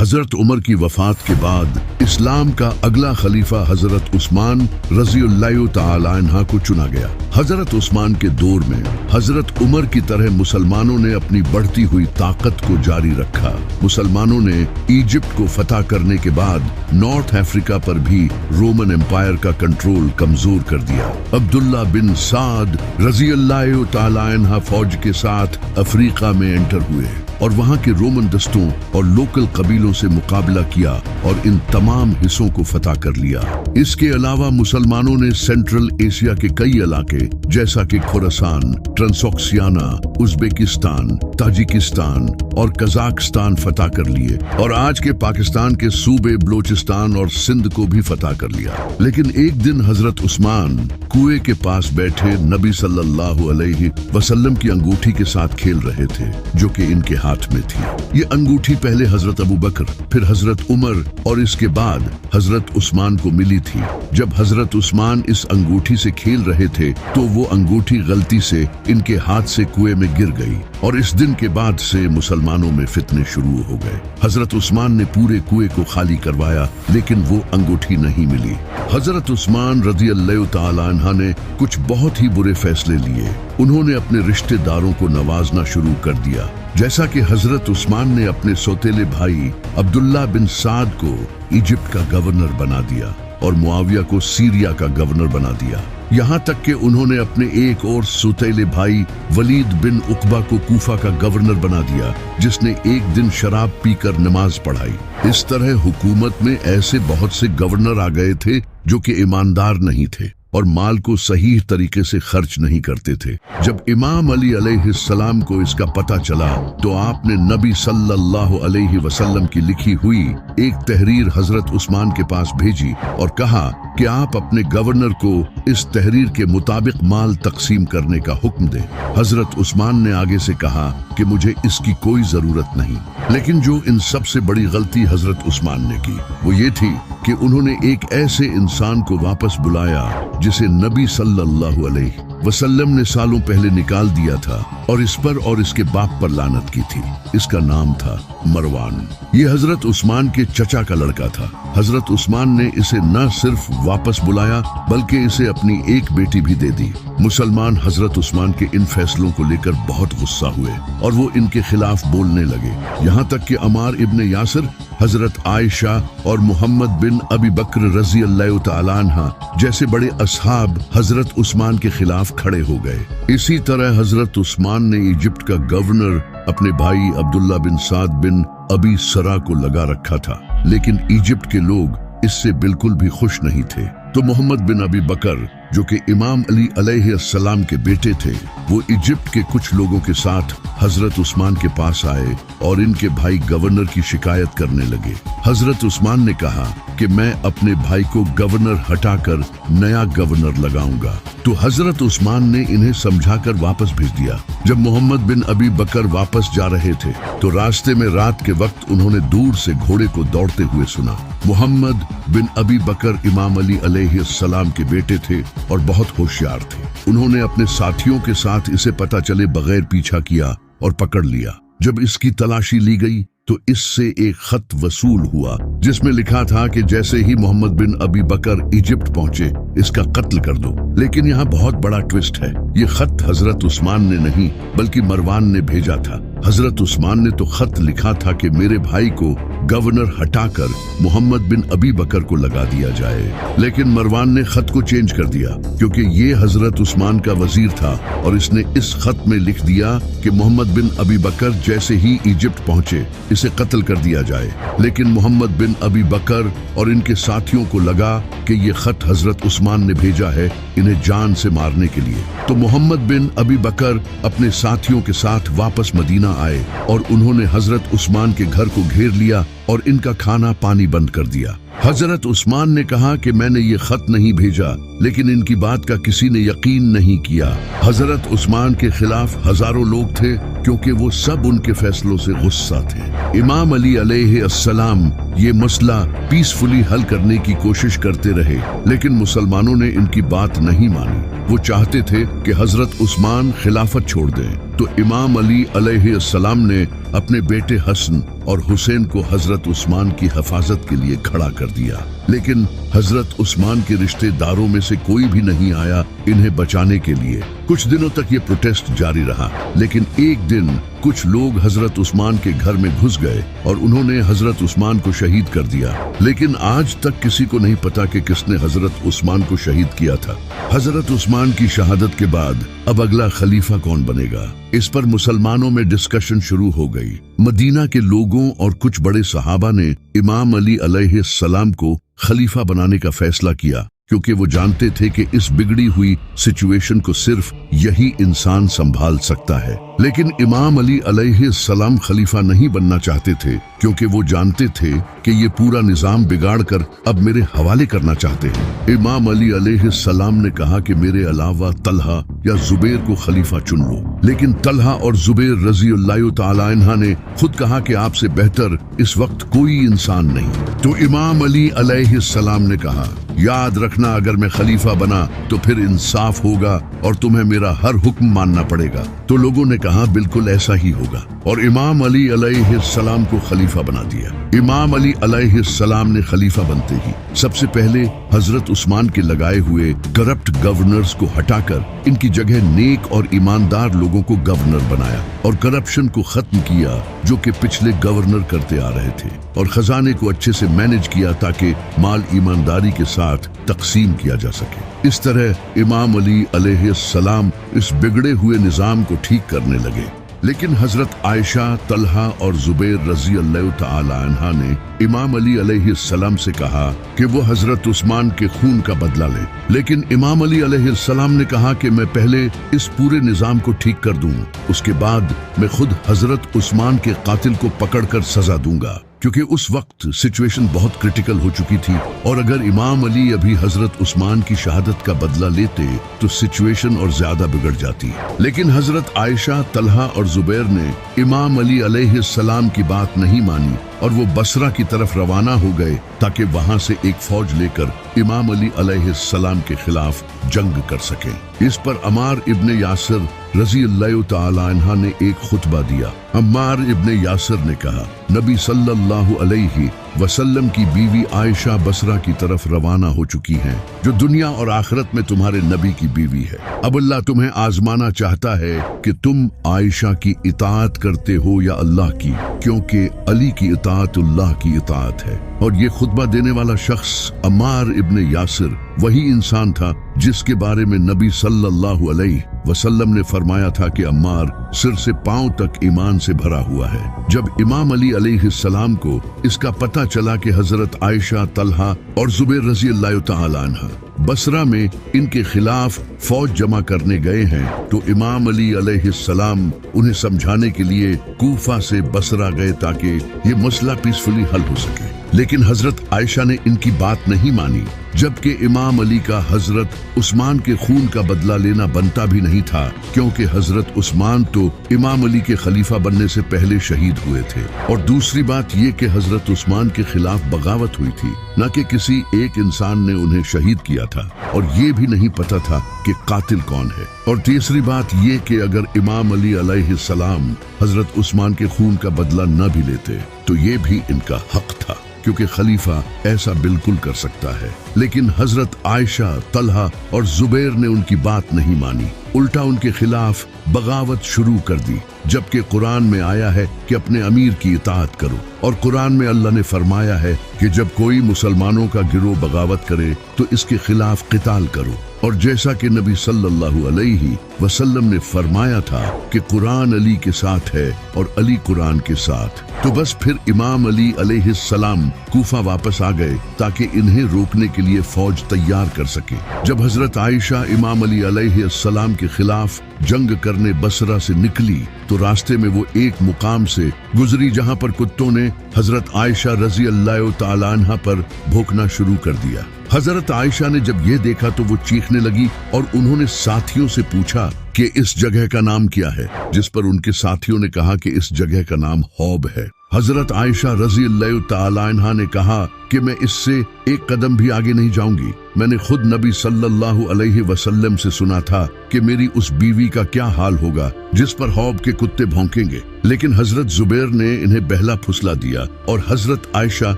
حضرت عمر کی وفات کے بعد اسلام کا اگلا خلیفہ حضرت عثمان رضی اللہ تعالی عنہ کو چنا گیا۔ حضرت عثمان کے دور میں حضرت عمر کی طرح مسلمانوں نے اپنی بڑھتی ہوئی طاقت کو جاری رکھا۔ مسلمانوں نے ایجپٹ کو فتح کرنے کے بعد نارتھ افریقہ پر بھی رومن امپائر کا کنٹرول کمزور کر دیا۔ عبداللہ بن سعد رضی اللہ تعالی عنہ فوج کے ساتھ افریقہ میں انٹر ہوئے اور وہاں کے رومن دستوں اور لوکل قبیلوں سے مقابلہ کیا اور ان تمام حصوں کو فتح کر لیا۔ اس کے علاوہ مسلمانوں نے سینٹرل ایشیا کے کئی علاقے جیسا کہ خراسان، ٹرانسوکسیانا، ازبیکستان، تاجکستان اور قزاقستان فتح کر لیے اور آج کے پاکستان کے صوبے بلوچستان اور سندھ کو بھی فتح کر لیا۔ لیکن ایک دن حضرت عثمان کنویں کے پاس بیٹھے نبی صلی اللہ علیہ وسلم کی انگوٹھی کے ساتھ کھیل رہے تھے جو کہ ان کے ہاتھ میں تھی۔ یہ انگوٹھی پہلے حضرت ابو بکر، پھر حضرت عمر اور اس کے بعد حضرت عثمان کو ملی تھی۔ جب حضرت عثمان اس انگوٹھی سے کھیل رہے تھے تو وہ انگوٹھی غلطی سے ان کے ہاتھ سے کنویں میں گر گئی اور اس دن کے بعد سے مسلمانوں میں فتنے شروع ہو گئے۔ حضرت عثمان نے پورے کنویں کو خالی کروایا لیکن وہ انگوٹھی نہیں ملی۔ حضرت عثمان رضی اللہ تعالی عنہ نے کچھ بہت ہی برے فیصلے لیے۔ انہوں نے اپنے رشتہ داروں کو نوازنا شروع کر دیا، جیسا کہ حضرت عثمان نے اپنے سوتیلے بھائی عبداللہ بن سعد کو ایجپٹ کا گورنر بنا دیا اور معاویہ کو سیریا کا گورنر بنا دیا۔ یہاں تک کہ انہوں نے اپنے ایک اور سوتیلے بھائی ولید بن عقبہ کو کوفہ کا گورنر بنا دیا، جس نے ایک دن شراب پی کر نماز پڑھائی۔ اس طرح حکومت میں ایسے بہت سے گورنر آ گئے تھے جو کہ ایماندار نہیں تھے اور مال کو صحیح طریقے سے خرچ نہیں کرتے تھے۔ جب امام علی علیہ السلام کو اس کا پتہ چلا تو آپ نے نبی صلی اللہ علیہ وسلم کی لکھی ہوئی ایک تحریر حضرت عثمان کے پاس بھیجی اور کہا کہ آپ اپنے گورنر کو اس تحریر کے مطابق مال تقسیم کرنے کا حکم دیں۔ حضرت عثمان نے آگے سے کہا کہ مجھے اس کی کوئی ضرورت نہیں، لیکن جو ان سب سے بڑی غلطی حضرت عثمان نے کی وہ یہ تھی کہ انہوں نے ایک ایسے انسان کو واپس بلایا جسے نبی صلی اللہ علیہ وسلم نے سالوں پہلے نکال دیا تھا اور اس پر اور اس کے باپ پر لعنت کی تھی۔ اس کا نام تھا مروان۔ یہ حضرت عثمان کے چچا کا لڑکا تھا۔ حضرت عثمان نے اسے نہ صرف واپس بلایا بلکہ اسے اپنی ایک بیٹی بھی دے دی۔ مسلمان حضرت عثمان کے ان فیصلوں کو لے کر بہت غصہ ہوئے اور وہ ان کے خلاف بولنے لگے، یہاں تک کہ عمار ابن یاسر، حضرت عائشہ اور محمد بن ابی بکر رضی اللہ تعالی عنہ جیسے بڑے اصحاب حضرت عثمان کے خلاف کھڑے ہو گئے۔ اسی طرح حضرت عثمان نے ایجپٹ کا گورنر اپنے بھائی عبداللہ بن سعد بن ابی سرا کو لگا رکھا تھا، لیکن ایجپٹ کے لوگ اس سے بالکل بھی خوش نہیں تھے۔ تو محمد بن ابی بکر جو کہ امام علی علیہ السلام کے بیٹے تھے، وہ ایجپٹ کے کچھ لوگوں کے ساتھ حضرت عثمان کے پاس آئے اور ان کے بھائی گورنر کی شکایت کرنے لگے۔ حضرت عثمان نے کہا کہ میں اپنے بھائی کو گورنر ہٹا کر نیا گورنر لگاؤں گا، تو حضرت عثمان نے انہیں سمجھا کر واپس بھیج دیا۔ جب محمد بن ابی بکر واپس جا رہے تھے تو راستے میں رات کے وقت انہوں نے دور سے گھوڑے کو دوڑتے ہوئے سنا۔ محمد بن ابی بکر امام علی علیہ السلام کے بیٹے تھے اور بہت ہوشیار تھے۔ انہوں نے اپنے ساتھیوں کے ساتھ اسے پتہ چلے بغیر پیچھا کیا اور پکڑ لیا۔ جب اس کی تلاشی لی گئی تو اس سے ایک خط وصول ہوا جس میں لکھا تھا کہ جیسے ہی محمد بن ابی بکر ایجپٹ پہنچے اس کا قتل کر دو۔ لیکن یہاں بہت بڑا ٹوسٹ ہے، یہ خط حضرت عثمان نے نہیں بلکہ مروان نے بھیجا تھا۔ حضرت عثمان نے تو خط لکھا تھا کہ میرے بھائی کو گورنر ہٹا کر محمد بن ابی بکر کو لگا دیا جائے، لیکن مروان نے خط کو چینج کر دیا کیونکہ یہ حضرت عثمان کا وزیر تھا اور اس نے اس خط میں لکھ دیا کہ محمد بن ابی بکر جیسے ہی ایجپٹ پہنچے اسے قتل کر دیا جائے۔ لیکن محمد بن ابی بکر اور ان کے ساتھیوں کو لگا کہ یہ خط حضرت عثمان نے بھیجا ہے انہیں جان سے مارنے کے لیے، تو محمد بن ابی بکر اپنے ساتھیوں کے ساتھ واپس مدینہ آئے اور انہوں نے حضرت عثمان کے گھر کو گھیر لیا اور ان کا کھانا پانی بند کر دیا۔ حضرت عثمان نے کہا کہ میں نے یہ خط نہیں بھیجا، لیکن ان کی بات کا کسی نے یقین نہیں کیا۔ حضرت عثمان کے خلاف ہزاروں لوگ تھے کیونکہ وہ سب ان کے فیصلوں سے غصہ تھے۔ امام علی علیہ السلام یہ مسئلہ پیسفلی حل کرنے کی کوشش کرتے رہے، لیکن مسلمانوں نے ان کی بات نہیں مانی۔ وہ چاہتے تھے کہ حضرت عثمان خلافت چھوڑ دیں، تو امام علی علیہ السلام نے अपने बेटे हसन और हुसैन को हजरत उस्मान की हिफाजत के लिए खड़ा कर दिया, लेकिन हजरत उस्मान के रिश्तेदारों में से कोई भी नहीं आया इन्हें बचाने के लिए। कुछ दिनों तक ये प्रोटेस्ट जारी रहा, लेकिन एक दिन कुछ लोग हजरत उस्मान के घर में घुस गए और उन्होंने हजरत उस्मान को शहीद कर दिया। लेकिन आज तक किसी को नहीं पता कि किसने हजरत उस्मान को शहीद किया था। हजरत उस्मान की शहादत के बाद अब अगला खलीफा कौन बनेगा, इस पर मुसलमानों में डिस्कशन शुरू हो गई। मदीना के लोगों और कुछ बड़े सहाबा ने इमाम अली अलैहिस्सलाम को खलीफा बनाने का फैसला किया, क्योंकि वो जानते थे कि इस बिगड़ी हुई सिचुएशन को सिर्फ यही इंसान संभाल सकता है। लेकिन इमाम अली अलैहिस्सलाम खलीफा नहीं बनना चाहते थे, क्योंकि वो जानते थे कि ये पूरा निजाम बिगाड़कर अब मेरे हवाले करना चाहते हैं। इमाम अली अलैहिस्सलाम ने कहा कि मेरे अलावा तलहा या जुबैर को खलीफा चुन लो, लेकिन तलहा और जुबैर रज़ियल्लाहु ताला अन्हा ने खुद कहा कि आपसे बेहतर इस वक्त कोई इंसान नहीं। तो इमाम अली अलैहिस्सलाम ने कहा, याद रखना, अगर मैं खलीफा बना तो फिर इंसाफ होगा और तुम्हें मेरा हर हुक्म मानना पड़ेगा। तो लोगों ने कहा बिल्कुल ऐसा ही होगा, और इमाम अली अलैहिस्सलाम को खलीफा बना दिया। इमाम अली अलैहिस्सलाम ने खलीफा बनते ही सबसे पहले हजरत उस्मान के लगाए हुए करप्ट गवर्नर्स को हटाकर इनकी जगह नेक और ईमानदार लोगों को गवर्नर बनाया और करप्शन को खत्म किया जो कि पिछले गवर्नर करते आ रहे थे, और खजाने को अच्छे से मैनेज किया ताकि माल ईमानदारी के साथ तकसीम किया जा सके। इस तरह इमाम अली अलैहिस्सलाम इस बिगड़े हुए निजाम को ठीक करने लगे। लेकिन हजरत आयशा, तलहा और जुबैर रज़ियल्लाहु ताला अन्हा ने इमाम अली अलैहिस्सलाम से कहा कि वो हजरत उस्मान के खून का बदला ले। लेकिन इमाम अली अलैहिस्सलाम ने कहा कि मैं पहले इस पूरे निजाम को ठीक कर दूं, उसके बाद मैं खुद हजरत उस्मान के कातिल को पकड़कर सजा दूंगा, क्योंकि उस वक्त सिचुएशन बहुत क्रिटिकल हो चुकी थी, और अगर इमाम अली अभी हजरत उस्मान की शहादत का बदला लेते तो सिचुएशन और ज्यादा बिगड़ जाती। लेकिन हजरत आयशा, तलहा और जुबैर ने इमाम अली अलैहिस्सलाम की बात नहीं मानी और वो बसरा की तरफ रवाना हो गए ताकि वहां से एक फौज लेकर इमाम अली अलैहिस्सलाम के खिलाफ जंग कर सकें। इस पर अम्मार इब्ने यासिर रज़ियल्लाहु ताला अन्हा ने एक खुतबा दिया। अम्मार इब्ने यासिर ने कहा, नबी सल्लल्लाहु अलैहि वसल्लम की बीवी आयशा बसरा की तरफ रवाना हो चुकी हैं, जो दुनिया और आखिरत में तुम्हारे नबी की बीवी है। अब अल्लाह तुम्हें आजमाना चाहता है कि तुम आयशा की इताअत करते हो या अल्लाह की, क्योंकि अली की इताअत अल्लाह की इताअत है। और ये खुतबा देने वाला शख्स अम्मार इब्ने यासिर वही इंसान था जिसके बारे में नबी सल्लल्लाहु अलैहि वसल्लम ने फरमाया था कि अम्मार सिर से पांव तक ईमान से भरा हुआ है। जब इमाम अली अलैहिस्सलाम को इसका पता चला कि हजरत आयशा, तलहा और जुबैर रज़ियल्लाहु ताला अन्हा बसरा में इनके खिलाफ फौज जमा करने गए हैं, तो इमाम अली अलैहिस्सलाम उन्हें समझाने के लिए कूफा से बसरा गए ताकि ये मसला पीसफुली हल हो सके। लेकिन हजरत आयशा ने इनकी बात नहीं मानी, जबकि इमाम अली का हजरत उस्मान के खून का बदला लेना बनता भी नहीं था, क्योंकि हजरत उस्मान तो इमाम अली के खलीफा बनने से पहले शहीद हुए थे। और दूसरी बात ये कि हजरत उस्मान के खिलाफ बगावत हुई थी, न कि किसी एक इंसान ने उन्हें शहीद किया था, और ये भी नहीं पता था कि कातिल कौन है। और तीसरी बात ये कि अगर इमाम अली अलैहिस्सलाम हजरत उस्मान के खून का बदला न भी लेते तो ये भी इनका हक था, क्योंकि खलीफा ऐसा बिल्कुल कर सकता है। लेकिन हजरत आयशा, तलहा और जुबैर ने उनकी बात नहीं मानी, उल्टा उनके खिलाफ बगावत शुरू कर दी, जबकि कुरान में आया है कि अपने अमीर की इताअत करो, और कुरान में अल्लाह ने फरमाया है कि जब कोई मुसलमानों का गिरोह बगावत करे तो इसके खिलाफ क़िताल करो। और जैसा कि नबी सल्लल्लाहु अलैहि वसल्लम ने फरमाया था कि कुरान अली के साथ है और अली कुरान के साथ, तो बस फिर इमाम अली अलैहिस्सलाम कूफा वापस आ गए ताकि इन्हें रोकने के लिए फौज तैयार कर सके। जब हजरत आयशा इमाम अली अलैहिस्सलाम के खिलाफ जंग करने बसरा से निकली तो रास्ते में वो एक मुकाम से गुजरी जहां पर कुत्तों ने हजरत आयशा रज़ियल्लाहु ताला अन्हा पर भौंकना शुरू कर दिया। हजरत आयशा ने जब ये देखा तो वो चीखने लगी और उन्होंने साथियों से पूछा कि इस जगह का नाम क्या है, जिस पर उनके साथियों ने कहा कि इस जगह का नाम हौब है। हजरत आयशा रज़ियल्लाहु ताला अन्हा ने कहा कि मैं इससे एक कदम भी आगे नहीं जाऊंगी। मैंने खुद नबी सल्लल्लाहु अलैहि वसल्लम से सुना था कि मेरी उस बीवी का क्या हाल होगा जिस पर हौब के कुत्ते भौंकेंगे, लेकिन हजरत जुबैर ने इन्हें बहला फुसला दिया और हजरत आयशा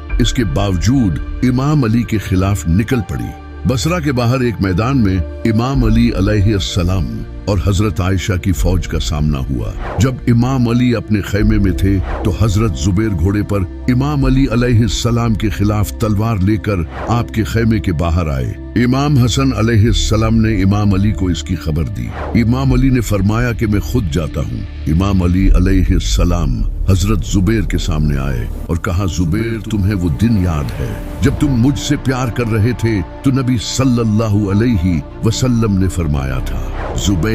इसके बावजूद इमाम अली के खिलाफ निकल पड़ी। बसरा के बाहर एक मैदान में इमाम अली अलैहिस्सलाम और हजरत आयशा की फौज का सामना हुआ। जब इमाम अली अपने खैमे में थे तो हजरत जुबैर घोड़े पर इमाम अली अलैहिस्सलाम के खिलाफ तलवार लेकर आपके खैमे के बाहर आए। इमाम हसन अलैहिस्सलाम ने इमाम अली को इसकी खबर दी। इमाम अली ने फरमाया कि मैं खुद जाता हूँ। इमाम अली अलैहिस्सलाम हजरत जुबैर के सामने आए और कहा, जुबैर, तुम्हें वो दिन याद है जब तुम मुझसे प्यार कर रहे थे तो नबी सल्लल्लाहु अलैहि वसल्लम ने फरमाया था, जुबैर,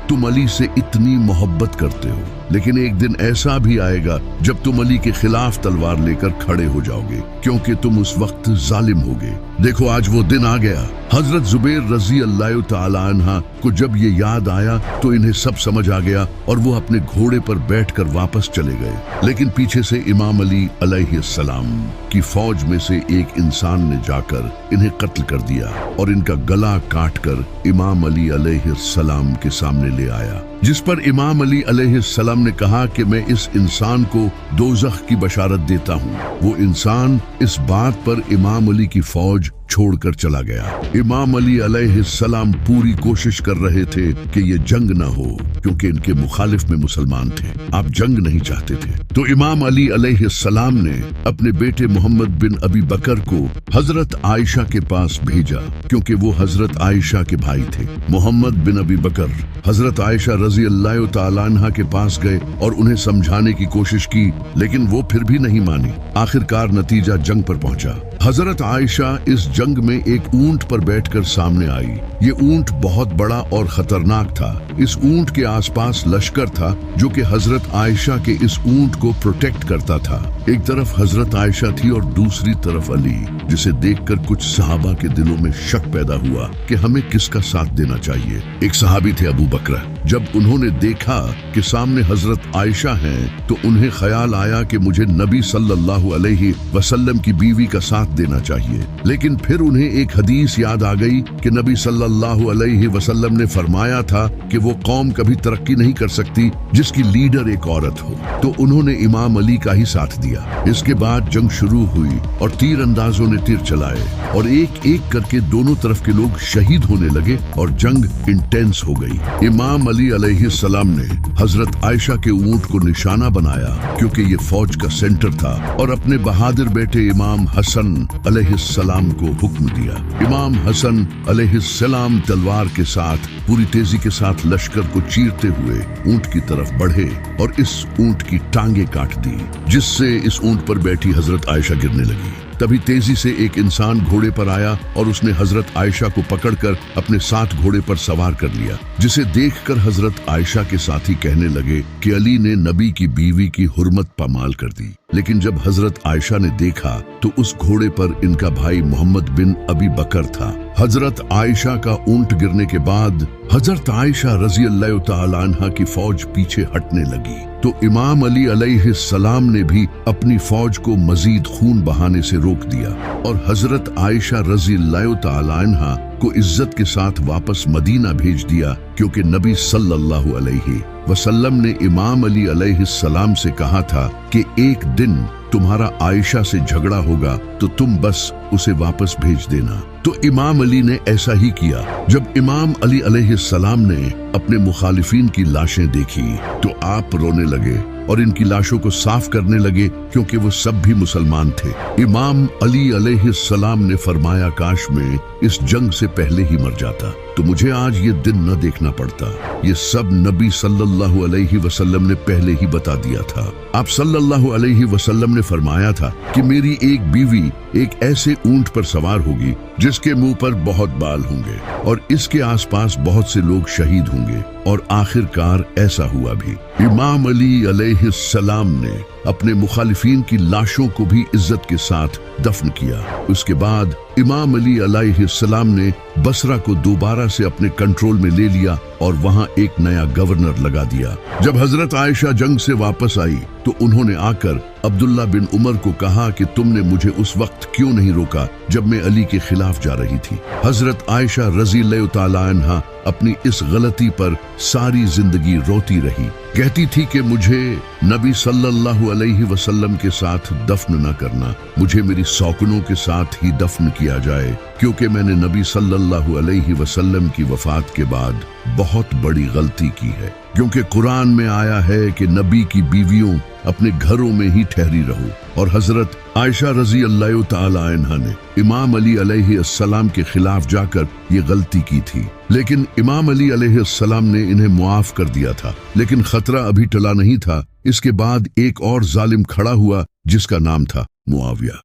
तुम अली से इतनी मोहब्बत करते हो, लेकिन एक दिन ऐसा भी आएगा जब तुम अली के खिलाफ तलवार लेकर खड़े हो जाओगे, क्योंकि तुम उस वक्त जालिम होगे। देखो, आज वो दिन आ गया। हजरत जुबैर रजी अल्लाह तआला अन्हा को जब ये याद आया तो इन्हें सब समझ आ गया और वो अपने घोड़े पर बैठकर वापस चले गए। लेकिन पीछे से इमाम अली अलैहिस्सलाम की फौज में से एक इंसान ने जाकर इन्हें कत्ल कर दिया और इनका गला काटकर इमाम अली अलैहिस्सलाम के सामने ले आया, जिस पर इमाम अली अलैहिस्सलाम ने कहा कि मैं इस इंसान को दोज़ख की बशारत देता हूँ। वो इंसान इस बात पर इमाम अली की फौज छोड़कर चला गया। इमाम अली अलैहिस्सलाम पूरी कोशिश कर रहे थे कि ये जंग न हो, क्योंकि इनके मुखालिफ में मुसलमान थे। आप जंग नहीं चाहते थे। तो इमाम अली अलैहिस्सलाम ने अपने बेटे मोहम्मद बिन अबी बकर को हजरत आयशा के पास भेजा, क्योंकि वो हजरत आयशा के भाई थे। मोहम्मद बिन अबी बकर हजरत आयशा रजी अल्लाह तआला अन्हा के पास गए और उन्हें समझाने की कोशिश की, लेकिन वो फिर भी नहीं मानी। आखिरकार नतीजा जंग पर पहुंचा। हजरत आयशा इस जंग में एक ऊंट पर बैठकर सामने आई। ये ऊंट बहुत बड़ा और खतरनाक था। इस ऊंट के आसपास लश्कर था जो कि हजरत आयशा के इस ऊंट को प्रोटेक्ट करता था। एक तरफ हजरत आयशा थी और दूसरी तरफ अली, जिसे देखकर कुछ सहाबा के दिलों में शक पैदा हुआ कि हमें किसका साथ देना चाहिए। एक सहाबी थे अबू बकर। जब उन्होंने देखा कि सामने हजरत आयशा हैं, तो उन्हें ख्याल आया कि मुझे नबी सल्लल्लाहु अलैहि वसल्लम की बीवी का साथ देना चाहिए। लेकिन फिर उन्हें एक हदीस याद आ गई कि नबी सल्लल्लाहु अलैहि वसल्लम ने फरमाया था कि वो कौम कभी तरक्की नहीं कर सकती जिसकी लीडर एक औरत हो। तो उन्होंने इमाम अली का ही साथ दिया। इसके बाद जंग शुरू हुई और तीर अंदाजों ने तीर चलाए और एक एक करके दोनों तरफ के लोग शहीद होने लगे और जंग इंटेंस हो गई। इमाम अली अलैहिस्सलाम ने हजरत आयशा के ऊंट को निशाना बनाया, क्योंकि ये फौज का सेंटर था, और अपने बहादुर बेटे इमाम हसन अलैहिस्सलाम को हुक्म दिया। इमाम हसन अलैहिस्सलाम तलवार के साथ पूरी तेजी के साथ लश्कर को चीरते हुए ऊंट की तरफ बढ़े और इस ऊंट की टांगे काट दी, जिससे इस ऊंट पर बैठी हजरत आयशा गिरने लगी। तभी तेजी से एक इंसान घोड़े पर आया और उसने हजरत आयशा को पकड़कर अपने साथ घोड़े पर सवार कर लिया, जिसे देखकर हजरत आयशा के साथी कहने लगे कि अली ने नबी की बीवी की हुर्मत पामाल कर दी। लेकिन जब हजरत आयशा ने देखा तो उस घोड़े पर इनका भाई मोहम्मद बिन अबी बकर था। हजरत आयशा का ऊंट गिरने के बाद हजरत आयशा रजी अल्लाह तआला अन्हा की फौज पीछे हटने लगी, तो इमाम अली अलैहिस्सलाम ने भी अपनी फौज को मजीद खून बहाने से रोक दिया और हजरत आयशा रजी अल्लाह तआला अन्हा को इज्जत के साथ वापस मदीना भेज दिया, क्योंकि नबी सल्लल्लाहु अलैहि वसल्लम ने इमाम अली अलैहिस्सलाम से कहा था कि एक दिन तुम्हारा आयशा से झगड़ा होगा तो तुम बस उसे वापस भेज देना। तो इमाम अली ने ऐसा ही किया। जब इमाम अली अलैहिस्सलाम ने अपने मुखालिफिन की लाशें देखी तो आप रोने लगे और इनकी लाशों को साफ करने लगे, क्योंकि वो सब भी मुसलमान थे। इमाम अली अलैहिस्सलाम ने फरमाया, काश में इस जंग से पहले ही मर जाता तो मुझे आज ये दिन न देखना पड़ता। ये सब नबी सल्लल्लाहु अलैहि वसल्लम ने पहले ही बता दिया था। आप सल्लल्लाहु अलैहि वसल्लम ने फरमाया था कि मेरी एक बीवी एक ऐसे ऊंट पर सवार होगी जिसके मुंह पर बहुत बाल होंगे और इसके आसपास बहुत से लोग शहीद होंगे, और आखिरकार ऐसा हुआ भी। इमाम अली अलैहिस्सलाम ने अपने मुखालिफिन की लाशों को भी इज्जत के साथ दफन किया। उसके बाद इमाम अली अलैहिस्सलाम ने बसरा को दोबारा से अपने कंट्रोल में ले लिया और वहां एक नया गवर्नर लगा दिया। जब हजरत आयशा जंग से वापस आई तो उन्होंने आकर عبداللہ بن عمر کو کہا کہ تم نے مجھے اس وقت کیوں نہیں روکا جب میں علی کے خلاف جا رہی تھی۔ حضرت عائشہ رضی اللہ تعالی عنہا اپنی اس غلطی پر ساری زندگی روتی رہی، کہتی تھی کہ مجھے نبی صلی اللہ علیہ وسلم کے ساتھ دفن نہ کرنا، مجھے میری سوکنوں کے ساتھ ہی دفن کیا جائے، کیونکہ میں نے نبی صلی اللہ علیہ وسلم کی وفات کے بعد بہت بڑی غلطی کی ہے، کیونکہ قرآن میں آیا ہے کہ نبی کی بیویوں اپنے گھروں میں ہی ٹھہری رہو، اور حضرت عائشہ رضی اللہ تعالی عنہا نے امام علی علیہ السلام کے خلاف جا کر یہ غلطی کی تھی، لیکن امام علی علیہ السلام نے انہیں معاف کر دیا تھا، لیکن خطرہ ابھی ٹلا نہیں تھا۔ اس کے بعد ایک اور ظالم کھڑا ہوا جس کا نام تھا معاویہ۔